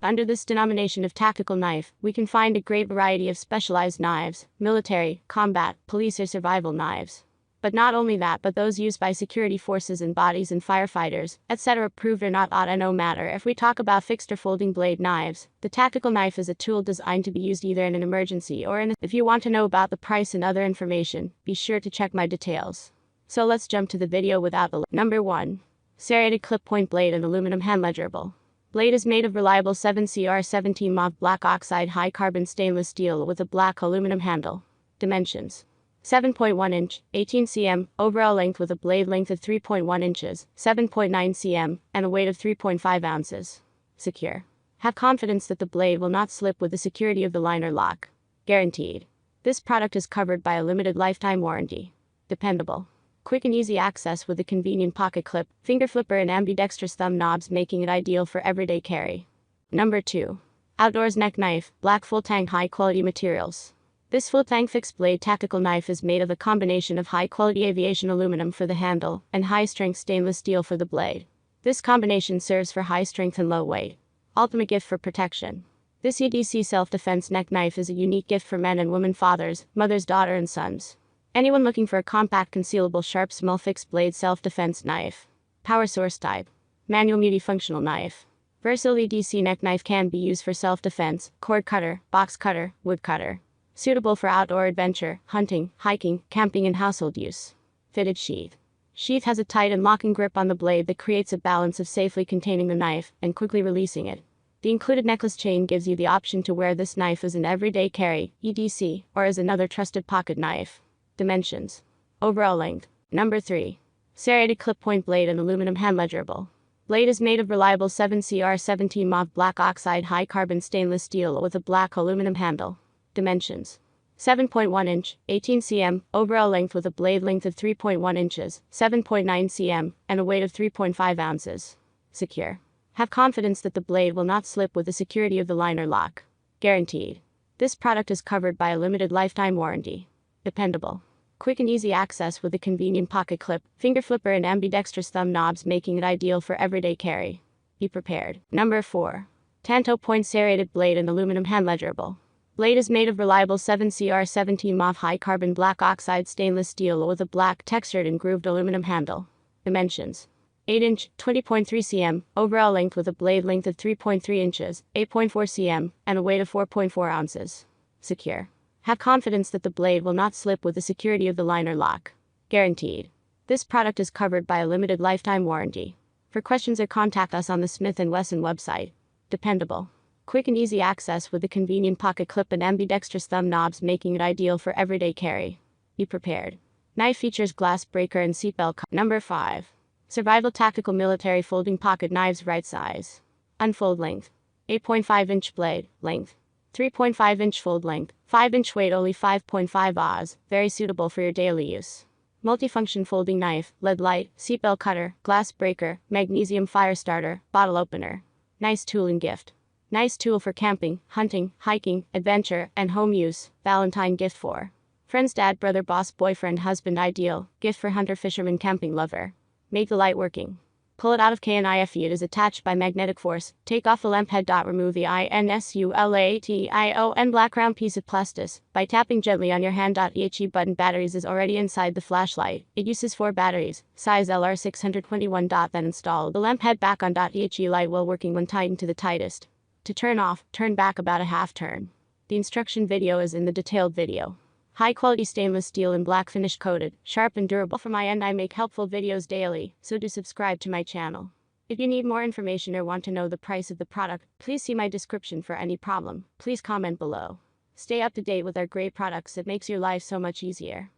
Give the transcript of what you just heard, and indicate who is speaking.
Speaker 1: Under this denomination of tactical knife, we can find a great variety of specialized knives, military, combat, police or survival knives. But not only that, but those used by security forces and bodies and firefighters, etc. Proved or not ought no matter if we talk about fixed or folding blade knives. The tactical knife is a tool designed to be used either in an emergency or if you want to know about the price and other information, be sure to check my details. So let's jump to the video without the Number 1. Serrated clip point blade and aluminum handle durable. Blade is made of reliable 7CR17 MOV black oxide high carbon stainless steel with a black aluminum handle. Dimensions: 7.1 inch, 18 cm, overall length with a blade length of 3.1 inches, 7.9 cm, and a weight of 3.5 ounces. Secure. Have confidence that the blade will not slip with the security of the liner lock. Guaranteed. This product is covered by a limited lifetime warranty. Dependable. Quick and easy access with a convenient pocket clip, finger flipper and ambidextrous thumb knobs, making it ideal for everyday carry. Number 2. Outdoors neck knife, black full tang high quality materials. This full tang fixed blade tactical knife is made of a combination of high quality aviation aluminum for the handle and high strength stainless steel for the blade. This combination serves for high strength and low weight. Ultimate gift for protection. This EDC self-defense neck knife is a unique gift for men and women, fathers, mothers, daughters and sons. Anyone looking for a compact, concealable, sharp, small fixed blade self-defense knife. Power source type. Manual multifunctional knife. Versatile EDC neck knife can be used for self-defense, cord cutter, box cutter, wood cutter. Suitable for outdoor adventure, hunting, hiking, camping and household use. Fitted sheath. Sheath has a tight and locking grip on the blade that creates a balance of safely containing the knife and quickly releasing it. The included necklace chain gives you the option to wear this knife as an everyday carry, EDC, or as another trusted pocket knife. Dimensions. Overall length. Number 3. Serrated clip point blade and aluminum handle durable. Blade is made of reliable 7CR17 MOV black oxide high carbon stainless steel with a black aluminum handle. Dimensions. 7.1 inch, 18 cm, overall length with a blade length of 3.1 inches, 7.9 cm, and a weight of 3.5 ounces. Secure. Have confidence that the blade will not slip with the security of the liner lock. Guaranteed. This product is covered by a limited lifetime warranty. Dependable. Quick and easy access with a convenient pocket clip, finger flipper and ambidextrous thumb knobs, making it ideal for everyday carry. Be prepared. Number 4. Tanto point serrated blade and aluminum handle durable. Blade is made of reliable 7CR17 MOV high carbon black oxide stainless steel with a black textured and grooved aluminum handle. Dimensions. 8 inch, 20.3 cm, overall length with a blade length of 3.3 inches, 8.4 cm, and a weight of 4.4 ounces. Secure. Have confidence that the blade will not slip with the security of the liner lock. Guaranteed. This product is covered by a limited lifetime warranty. For questions or contact us on the Smith & Wesson website. Dependable. Quick and easy access with a convenient pocket clip and ambidextrous thumb knobs, making it ideal for everyday carry. Be prepared. Knife features glass breaker and seatbelt. Number 5. Survival tactical military folding pocket knives, right size. Unfold length. 8.5 inch blade, length. 3.5 inch fold length, 5 inch weight, only 5.5 Oz, very suitable for your daily use. Multifunction folding knife, LED light, seatbelt cutter, glass breaker, magnesium fire starter, bottle opener. Nice tool and gift. Nice tool for camping, hunting, hiking, adventure, and home use. Valentine gift for friends, dad, brother, boss, boyfriend, husband. Ideal gift for hunter, fisherman, camping lover. Make the light working. Pull it out of KNIFE. It is attached by magnetic force. Take off the lamp head. Remove the INSULATION black round piece of plastic by tapping gently on your hand. EHE button batteries is already inside the flashlight. It uses 4 batteries, size LR621. Then install the lamp head back on. EHE light will working when tightened to the tightest. To turn off, turn back about a half turn. The instruction video is in the detailed video. High quality stainless steel and black finish coated, sharp and durable. From my end, I make helpful videos daily, so do subscribe to my channel. If you need more information or want to know the price of the product, please see my description. For any problem, please comment below. Stay up to date with our great products. It makes your life so much easier.